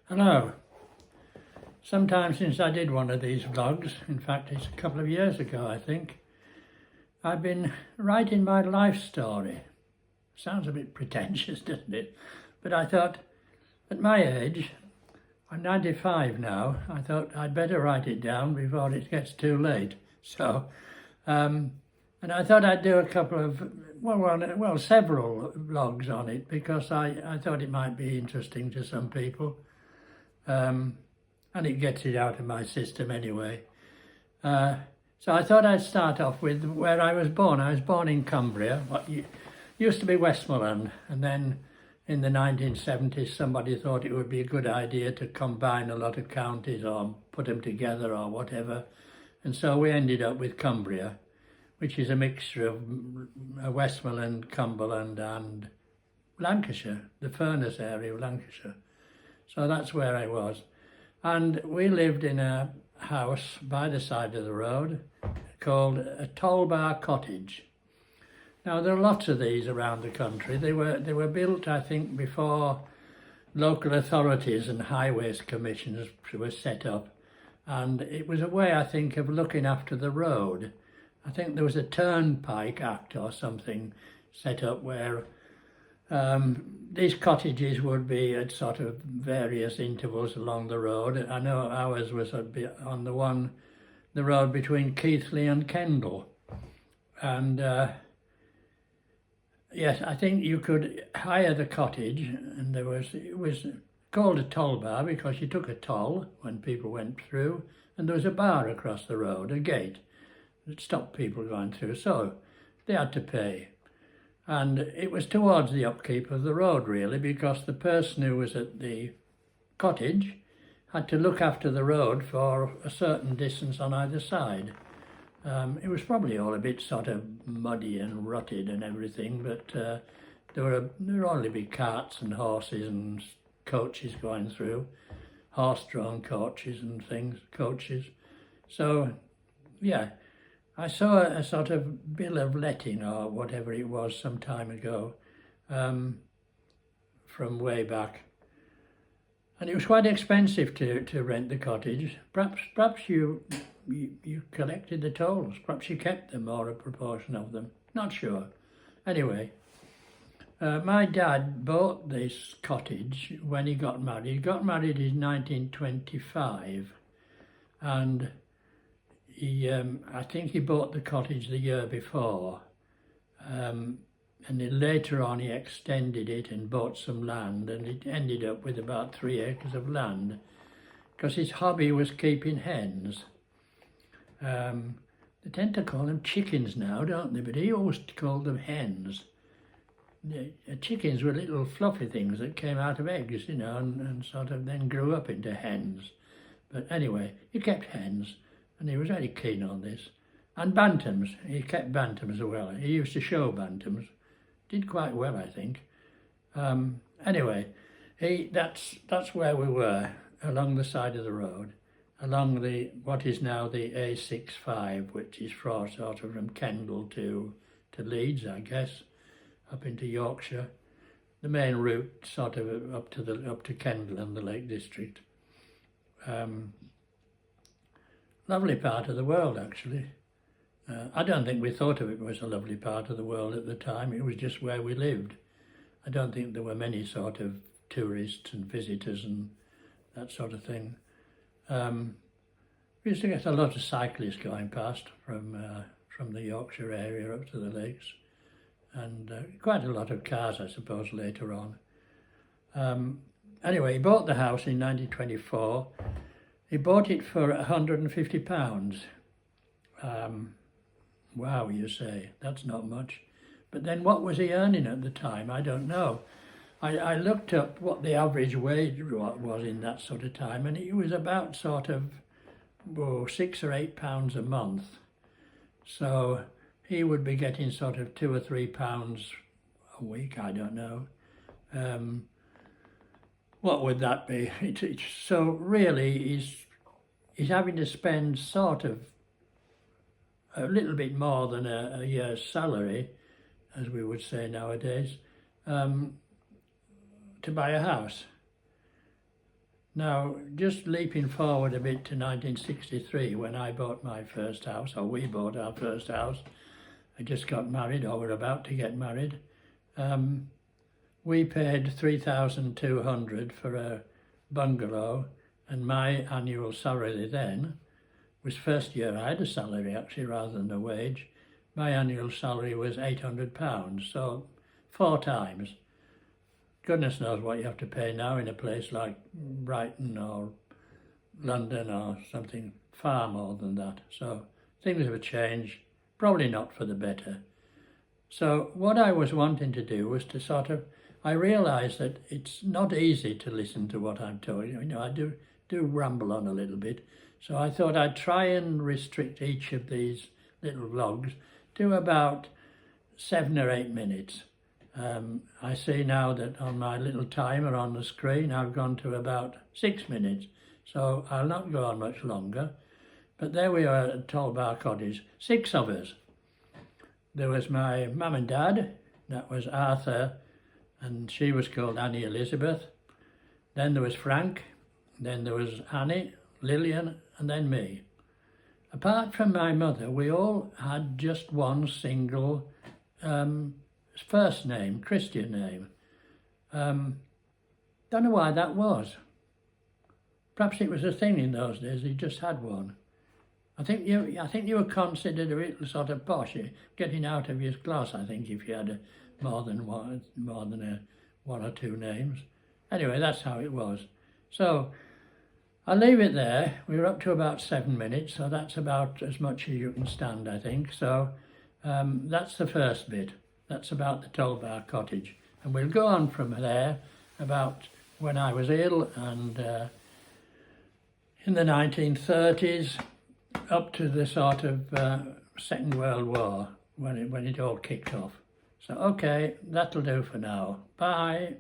Hello. Sometime since I did one of these vlogs, in fact it's a couple of years ago I think, I've been writing my life story. Sounds a bit pretentious, doesn't it? But I thought, at my age, I'm 95 now, I thought I'd better write it down before it gets too late. So, and I thought I'd do a couple of, several vlogs on it because I thought it might be interesting to some people. And it gets it out of my system anyway. So I thought I'd start off with where I was born. I was born in Cumbria, what used to be Westmoreland, and then in the 1970s somebody thought it would be a good idea to combine a lot of counties or put them together or whatever, and so we ended up with Cumbria, which is a mixture of Westmoreland, Cumberland and Lancashire, the Furness area of Lancashire. So that's where I was. And we lived in a house by the side of the road called a toll bar cottage. Now there are lots of these around the country. They were built, I think, before local authorities and highways commissions were set up. And it was a way, I think, of looking after the road. I think there was a Turnpike Act or something set up where these cottages would be at sort of various intervals along the road. I know ours was on the road between Keighley and Kendal. And yes, I think you could hire the cottage, and it was called a toll bar because you took a toll when people went through, and there was a bar across the road, a gate, that stopped people going through, so they had to pay. And it was towards the upkeep of the road, really, because the person who was at the cottage had to look after the road for a certain distance on either side. It was probably all a bit sort of muddy and rutted and everything, but there would only be carts and horses and coaches going through, horse-drawn coaches and coaches. So, yeah. I saw a sort of bill of letting or whatever it was some time ago from way back, and it was quite expensive to rent the cottage. Perhaps you collected the tolls, perhaps you kept them or a proportion of them, not sure. Anyway, my dad bought this cottage when he got married. He got married in 1925, and I think he bought the cottage the year before, and then later on he extended it and bought some land, and it ended up with about 3 acres of land because his hobby was keeping hens. They tend to call them chickens now, don't they? But he always called them hens. Chickens were little fluffy things that came out of eggs, you know, and sort of then grew up into hens. But anyway, he kept hens. And he was very keen on this. And bantams, he kept bantams as well. He used to show bantams. Did quite well, I think. Anyway, that's where we were, along the side of the road, along what is now the A65, which is sort of from Kendal to Leeds, I guess, up into Yorkshire. The main route sort of up to Kendal and the Lake District. Lovely part of the world, actually. I don't think we thought of it as a lovely part of the world at the time. It was just where we lived. I don't think there were many sort of tourists and visitors and that sort of thing. We used to get a lot of cyclists going past from the Yorkshire area up to the lakes, and quite a lot of cars, I suppose, later on. Anyway, he bought the house in 1924. He bought it for £150. Wow, you say, that's not much. But then what was he earning at the time? I don't know. I looked up what the average wage was in that sort of time, and it was about sort of £6 or £8 a month. So he would be getting sort of £2 or £3 a week, I don't know. What would that be? So really, he's having to spend sort of a little bit more than a year's salary, as we would say nowadays, to buy a house. Now, just leaping forward a bit to 1963, when I bought my first house, or we bought our first house, I just got married, or were about to get married. We paid $3,200 for a bungalow, and my annual salary then was, first year I had a salary actually rather than a wage. My annual salary was £800, so 4 times. Goodness knows what you have to pay now in a place like Brighton or London or something, far more than that. So things have changed, probably not for the better. So what I was wanting to do was to sort of, I realised that it's not easy to listen to what I'm telling you. You know, I do ramble on a little bit. So I thought I'd try and restrict each of these little vlogs to about 7 or 8 minutes. I see now that on my little timer on the screen I've gone to about 6 minutes, so I'll not go on much longer. But there we are at Tollbar Cottage, 6 of us. There was my mum and dad, that was Arthur, and she was called Annie Elizabeth. Then there was Frank, then there was Annie, Lillian, and then me. Apart from my mother, we all had just one single first name, Christian name. Don't know why that was. Perhaps it was a thing in those days, you just had one. I think you were considered a little sort of posh, getting out of your class, I think, if you had more than one or two names. Anyway, that's how it was. So I'll leave it there. We were up to about 7 minutes, so that's about as much as you can stand, I think. So that's the first bit. That's about the Tollbar Cottage. And we'll go on from there about when I was ill and in the 1930s up to the sort of Second World War when it all kicked off. So, okay, that'll do for now. Bye.